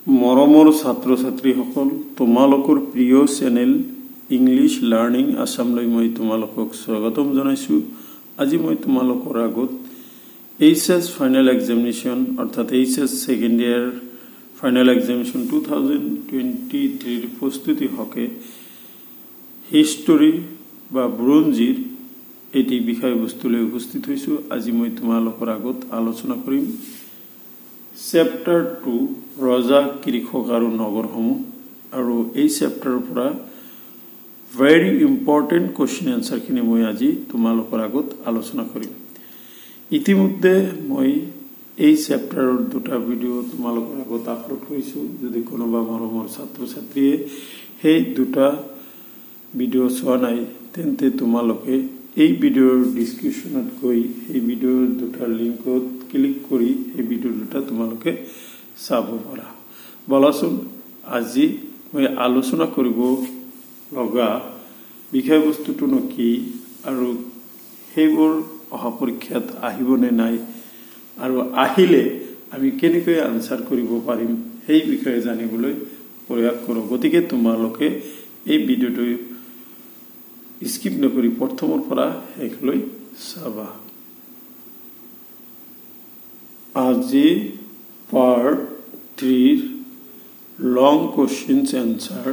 মৰমৰ ছাত্ৰ ছাত্ৰীসকল, তোমালোকৰ প্ৰিয় চেনেল ইংলিছ লাৰ্নিং আসামলৈ মই তোমালোকক স্বাগতম জনাইছোঁ। আজি মই তোমালোকৰ আগত এইচএছ ফাইনেল এক্সামিনেশ্যন অৰ্থাৎ HS second year final examination 2023 প্ৰস্তুতি হকে হিষ্টৰী বা ব্ৰঞ্জিৰ এটি বিষয়বস্তুলৈ উপস্থিত হৈছোঁ। আজি মই তোমালোকৰ আগত আলোচনা কৰিম চেপ্টাৰ 2 ৰজা কৃষক আৰু নগৰসমূহ, আৰু এই চেপ্টাৰৰ পৰা ভেৰি ইম্পৰ্টেণ্ট কুৱেশ্যন এনসাৰখিনি মই আজি তোমালোকৰ আগত আলোচনা কৰিম। ইতিমধ্যে মই এই চেপ্টাৰৰ দুটা ভিডিঅ' তোমালোকৰ আগত আপলোড কৰিছোঁ। যদি কোনোবা মৰমৰ ছাত্ৰ ছাত্ৰীয়ে সেই দুটা ভিডিঅ' চোৱা নাই তেন্তে তোমালোকে এই ভিডিঅ'ৰ ডিছক্ৰিপশ্যনত গৈ এই ভিডিঅ'ৰ দুটাৰ লিংকত ক্লিক কৰি এই ভিডিঅ' দুটা তোমালোকে চাব পাৰা। বলাচোন আজি মই আলোচনা কৰিব লগা বিষয়বস্তুটোনো কি আৰু সেইবোৰ অহা পৰীক্ষাত আহিবনে নাই আৰু আহিলে আমি কেনেকৈ আনসাৰ কৰিব পাৰিম সেই বিষয়ে জানিবলৈ প্ৰয়াস কৰোঁ। গতিকে তোমালোকে এই ভিডিঅ'টো স্কিপ নকৰি প্ৰথমৰ পৰা শেষলৈ চাবা। আজি পাৰ্ট 3 লং কুৱেশ্যনছ এনসাৰ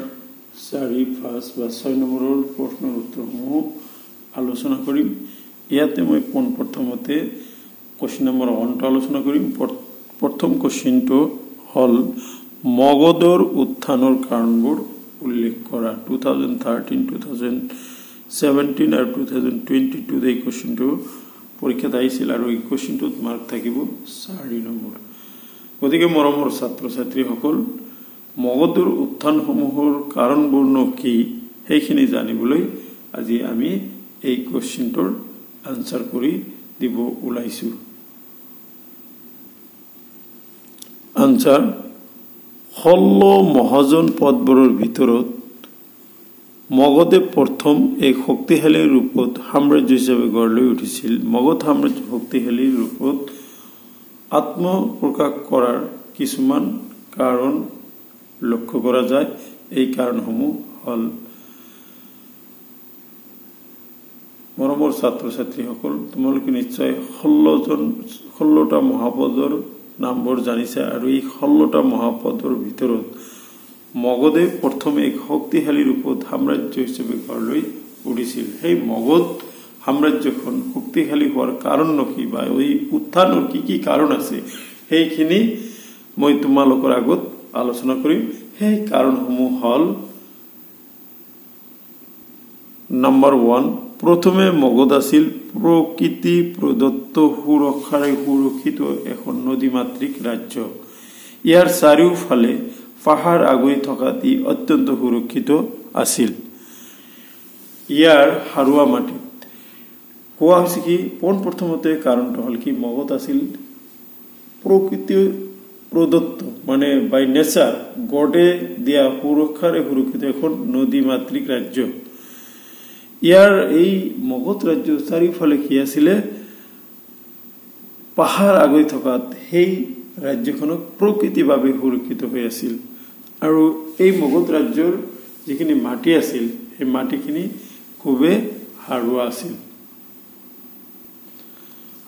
4-5 বা 6 নম্বৰৰ প্ৰশ্নৰ উত্তৰসমূহ আলোচনা কৰিম। ইয়াতে মই পোনপ্ৰথমতে কুৱেশ্যন নম্বৰ 1টো আলোচনা কৰিম। প্ৰথম কুৱেশ্যনটো হ'ল মগধৰ উত্থানৰ কাৰণবোৰ উল্লেখ কৰা। 2013, 2017 আৰু 2022 এই কুৱেশ্যনটো পৰীক্ষাত আহিছিল আৰু এই কুৱেশ্যনটোত মাৰ্ক থাকিব 4 নম্বৰ। গতিকে মৰমৰ ছাত্ৰ ছাত্ৰীসকল, মগধৰ উত্থানসমূহৰ কাৰণবোৰনো কি সেইখিনি জানিবলৈ আজি আমি এই কুৱেশ্যনটোৰ আনসাৰ কৰি দিব ওলাইছোঁ। আনসাৰ: 16 মহাজন পদবোৰৰ ভিতৰত মগধে প্ৰথম এক শক্তিশালী ৰূপত সাম্ৰাজ্য হিচাপে গঢ় লৈ উঠিছিল। মগধ সাম্ৰাজ্য শক্তিশালী ৰূপত আত্মপ্ৰকাশ কৰাৰ কিছুমান কাৰণ লক্ষ্য কৰা যায়। এই কাৰণসমূহ হ'ল, মৰমৰ ছাত্ৰ ছাত্ৰীসকল, তোমালোকে নিশ্চয় 16টা মহাপদৰ নামবোৰ জানিছা, আৰু এই 16টা মহাপদৰ ভিতৰত মগধে প্ৰথম এক শক্তিশালী ৰূপত সাম্ৰাজ্য হিচাপে গঢ় লৈ উঠিছিল। সেই মগধ সাম্ৰাজ্যখন শক্তিশালী হোৱাৰ কাৰণ কি বা এই উত্থানৰ কি কি কাৰণ আছে সেইখিনি মই তোমালোকৰ আগত আলোচনা কৰিম। সেই কাৰণসমূহ হ'ল, নম্বৰ 1, প্ৰথমে মগধ আছিল প্ৰকৃতি প্ৰদত্ত সুৰক্ষাৰে সুৰক্ষিত এখন নদীমাতৃক ৰাজ্য। ইয়াৰ চাৰিওফালে পাহাৰ আগুৰি থকাত ই অত্যন্ত সুৰক্ষিত আছিল। ইয়াৰ সাৰুৱা মাটিত কোৱা হৈছে কি, পোনপ্ৰথমতে কাৰণটো হ'ল কি, মগধ আছিল প্ৰকৃতি প্ৰদত্ত মানে বাই নেচাৰ, গডে দিয়া সুৰক্ষাৰে সুৰক্ষিত এখন নদীমাতৃক ৰাজ্য। ইয়াৰ এই মগধ ৰাজ্যৰ চাৰিওফালে কি আছিলে, পাহাৰ আগুৰি থকাত সেই ৰাজ্যখনক প্ৰকৃতিভাৱে সুৰক্ষিত হৈ আছিল। আৰু এই মগধ ৰাজ্যৰ যিখিনি মাটি আছিল সেই মাটিখিনি খুবেই সাৰুৱা আছিল।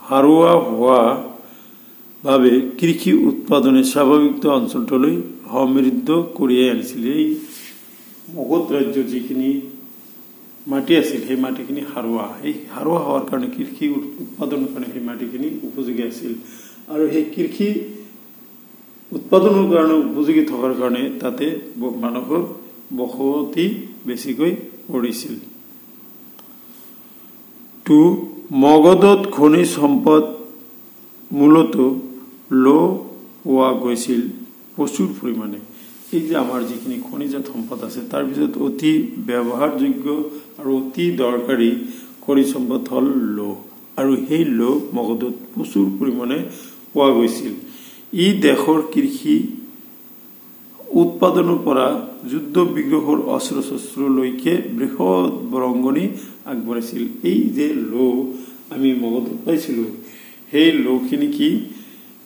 সাৰুৱা হোৱা বাবে কৃষি উৎপাদনে স্বাভাৱিক অঞ্চলটোলৈ সমৃদ্ধ কঢ়িয়াই আনিছিল। এই মগধ ৰাজ্যৰ যিখিনি মাটি আছিল সেই মাটিখিনি সাৰুৱা, এই সাৰুৱা হোৱাৰ কাৰণে কৃষি উৎপাদনৰ কাৰণে সেই মাটিখিনি উপযোগী আছিল, আৰু সেই কৃষি উৎপাদনৰ কাৰণে উপযোগী থকাৰ কাৰণে তাতে মানুহৰ বসতি বেছিকৈ পৰিছিল। 2, মগধত খনিজ সম্পদ মূলত পোৱা গৈছিল প্ৰচুৰ পৰিমাণে। এই যে আমাৰ যিখিনি খনিজাত সম্পদ আছে তাৰ ভিতৰত অতি ব্যৱহাৰযোগ্য আৰু অতি দৰকাৰী খনিজ সম্পদ হ'ল লৌহ, আৰু সেই লৌহ মগধত প্ৰচুৰ পৰিমাণে পোৱা গৈছিল। ই দেশৰ কৃষি উৎপাদনৰ পৰা যুদ্ধ বিগ্ৰহৰ অস্ত্ৰ শস্ত্ৰলৈকে বৃহৎ বৰঙণি আগবঢ়াইছিল। এই যে লৌহ আমি মগধত পাইছিলোঁ সেই লৌহখিনি কি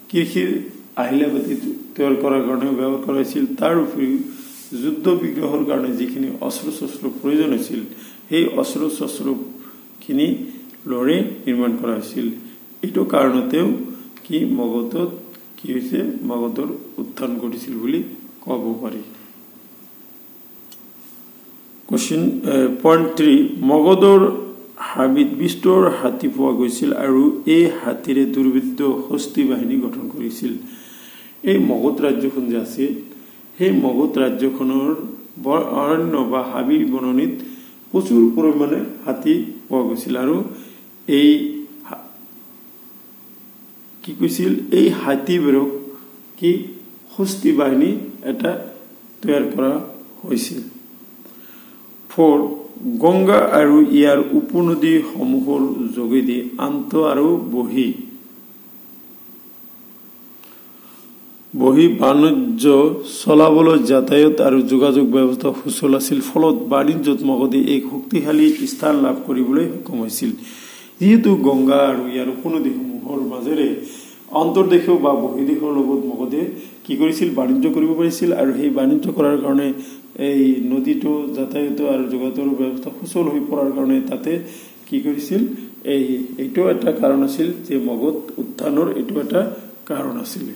কৃষিৰ আহিলা পাতি তৈয়াৰ কৰাৰ কাৰণে ব্যৱহাৰ কৰা হৈছিল। তাৰ উপৰিও যুদ্ধ বিগ্ৰহৰ কাৰণে যিখিনি অস্ত্ৰ শস্ত্ৰৰ প্ৰয়োজন হৈছিল সেই অস্ত্ৰ শস্ত্ৰখিনি লৰে নিৰ্মাণ কৰা হৈছিল। এইটো কাৰণতেও কি মগধত কি হৈছে মগধৰ উত্থান ঘটিছিল বুলি ক'ব পাৰি। কোশ্চেন পইণ্ট 3 মগধৰ হাবিত বিস্তৰ হাতী পোৱা গৈছিল আৰু এই হাতীৰে দুৰ্বৃত্ত হস্তি বাহিনী গঠন কৰিছিল। এই মগধ ৰাজ্যখন যে আছে সেই মগধ ৰাজ্যখনৰ অৰণ্য বা হাবি বননিত প্ৰচুৰ পৰিমাণে হাতী পোৱা গৈছিল আৰু এই কি কৈছিল এই হাতীবোৰক কি হস্তি বাহিনী এটা তৈয়াৰ কৰা হৈছিল। 4 গংগা আৰু ইয়াৰ উপনদী সমূহৰ যোগেদি আন্ত আৰু বহি বাণিজ্য চলাবলৈ যাতায়াত আৰু যোগাযোগ ব্যৱস্থা সুচল আছিল। ফলত বাণিজ্যত মগধে এক শক্তিশালী স্থান লাভ কৰিবলৈ সক্ষম হৈছিল। যিহেতু গংগা আৰু ইয়াৰ উপনদীসমূহৰ মাজেৰে অন্তৰ্দেশীয় বা বহিৰ্দেশৰ লগত মগধে কি কৰিছিল বাণিজ্য কৰিব পাৰিছিল আৰু সেই বাণিজ্য কৰাৰ কাৰণে এই নদীটো যাতায়াত আৰু যোগাযোগৰ ব্যৱস্থা সুচল হৈ পৰাৰ কাৰণে তাতে কি কৰিছিল এইটো এটা কাৰণ আছিল যে মগধ উত্থানৰ এইটো এটা কাৰণ আছিল।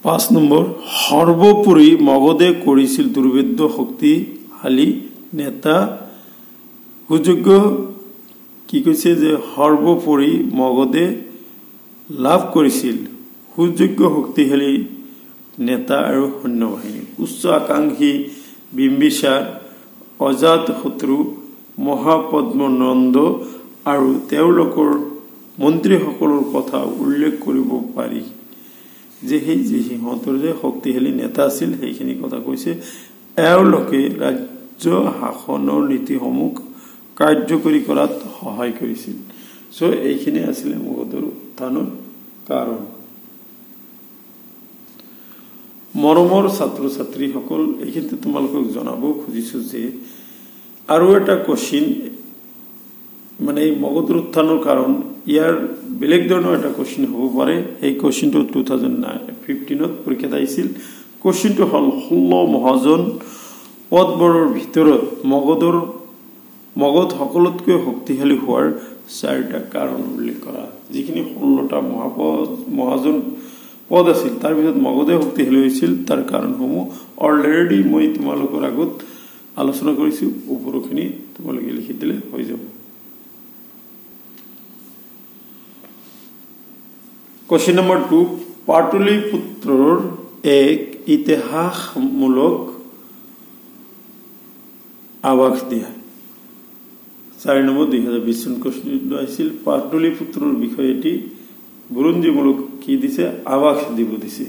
5 নম্বৰ সৰ্বোপৰি মগধে কৰিছিল দুৰ্ভেদ্য শক্তিশালী নেতা সুযোগ্য কি কৈছে যে সৰ্বোপৰি মগধে লাভ কৰিছিল সুযোগ্য শক্তিশালী নেতা আৰু সৈন্যবাহিনী। উচ্চ আকাংক্ষী বিম্বিসাৰ অজাত শত্ৰু মহাপদ্মনন্দ আৰু তেওঁলোকৰ মন্ত্ৰীসকলৰ কথা উল্লেখ কৰিব পাৰি যে সেই যে সিহঁতৰ যে শক্তিশালী নেতা আছিল সেইখিনি কথা কৈছে। এওঁলোকে ৰাজ্য শাসনৰ নীতিসমূহ কাৰ্যকৰী কৰাত সহায় কৰিছিল। সো এইখিনি আছিল মগধৰ উত্থানৰ কাৰণ। মৰমৰ ছাত্ৰ ছাত্ৰীসকল এইখিনিতে তোমালোকক জনাব খুজিছো যে আৰু এটা কোশ্চিন মানে মগধৰ উত্থানৰ কাৰণ ইয়াৰ বেলেগ ধৰণৰ এটা কোশ্চিন হ'ব পাৰে। এই কোশ্চিনটো 2015ত পৰীক্ষাত আহিছিল। কোশ্চিনটো হ'ল 16 মহাজন পদবোৰৰ ভিতৰত মগধ সকলোতকৈ শক্তিশালী হোৱাৰ 4টা কাৰণ উল্লেখ কৰা। যিখিনি 16টা মহাজন পদ আছিল তাৰ ভিতৰত মগধে শক্তিশালী হৈছিল তাৰ কাৰণসমূহ অলৰেডি মই তোমালোকৰ আগত আলোচনা কৰিছো। ওপৰখিনি তোমালোকে লিখি দিলে হৈ যাব। কোশ্চেন নম্বৰ 2 পাটলিপুত্ৰৰ এক ইতিহাসমূলক আভাস দিয়া। 4 নম্বৰ 2020 চন কোশ্চেনটো আহিছিল পাটলিপুত্ৰৰ বিষয়ে এটি বুৰঞ্জীমূলক কি দিছে আভাস দিব দিছে।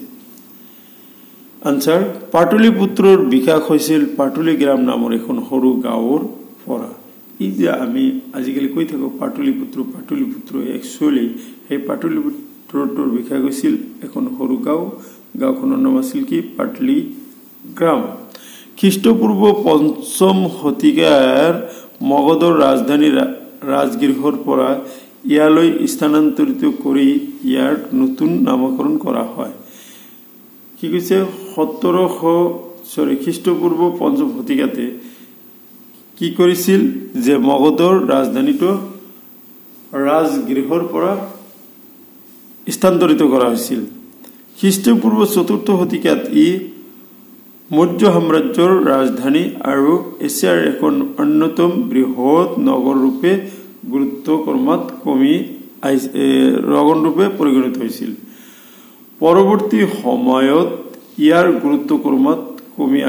আনসাৰ পাটলিপুত্ৰৰ বিকাশ হৈছিল পাটলি গ্ৰাম নামৰ এখন সৰু গাঁৱৰ পৰা। এই যে আমি আজিকালি কৈ থাকো পাটলিপুত্ৰ একচুৱেলি সেই পাটলিপুত্ৰটোৰ বিকাশ হৈছিল এখন সৰু গাঁওখনৰ নাম আছিল কি পাটলি গ্ৰাম। খ্ৰীষ্টপূৰ্ব 5ম শতিকাৰ মগধৰ ৰাজধানী ৰাজগৃহৰ পৰা ইয়ালৈ স্থানান্তৰিত কৰি ইয়াৰ নতুন নামকৰণ কৰা হয়। কি কৈছে খ্ৰীষ্টপূৰ্ব 5ম শতিকাতে কি কৰিছিল যে মগধৰ ৰাজধানীটো ৰাজগৃহৰ পৰা স্থানান্তৰিত কৰা হৈছিল। খ্ৰীষ্টপূৰ্ব 4ৰ্থ শতিকাত ই মৌৰ্য সাম্ৰাজ্যৰ ৰাজধানী আৰু এছিয়াৰ এখন অন্যতম বৃহৎ নগৰ ৰূপে পৰিগণিত হৈছিল। পৰৱৰ্তী সময়ত ইয়াৰ গুৰুত্ব ক্ৰমাৎ কমি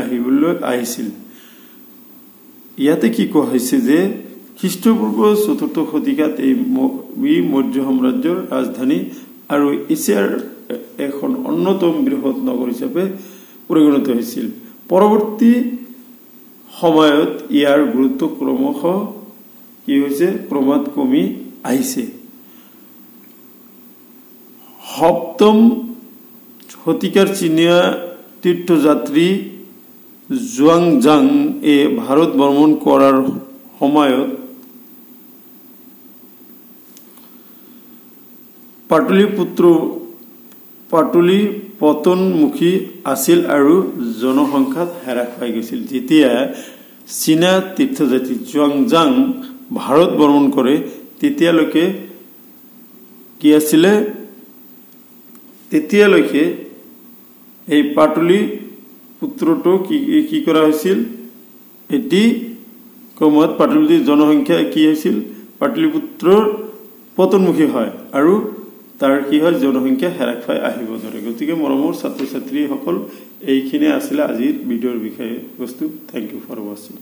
আহিছিল। ইয়াতে কি কোৱা হৈছে যে খ্ৰীষ্টপূৰ্ব 4ৰ্থ শতিকাত এই মৌৰ্য সাম্ৰাজ্যৰ ৰাজধানী আৰু এছিয়াৰ এখন অন্যতম বৃহৎ নগৰ হিচাপে পৰিগণিত হৈছিল। পৰৱৰ্তী সময়ত ইয়াৰ গুৰুত্ব ক্ৰমাৎ কমি আহিছে। 7ম শতিকাৰ চীনীয় তীৰ্থযাত্ৰী জুৱানজাং এ ভাৰত ভ্ৰমণ কৰাৰ সময়ত পাটলিপুত্ৰ পাটলি পতনমুখী আছিল আৰু জনসংখ্যাত হ্ৰাস পাই গৈছিল। যেতিয়া চীনা তীৰ্থযাত্ৰী জুৱানজাং ভাৰত ভ্ৰমণ কৰে তেতিয়ালৈকে কি আছিলে, তেতিয়ালৈকে এই পাটলি পুত্ৰটো কি কৰা হৈছিল, এটি সময়ত পাটলিৰ জনসংখ্যা কি হৈছিল, পাটলিপুত্ৰৰ পতনমুখী হয় আৰু তাৰ কি হয় জনসংখ্যা হ্ৰাস পাই আহিব ধৰে। গতিকে মৰমৰ ছাত্ৰ ছাত্ৰীসকল এইখিনি আছিলে আজিৰ ভিডিঅ'ৰ বিষয়ে বস্তু। থেংক ইউ ফৰ ৱাচিং।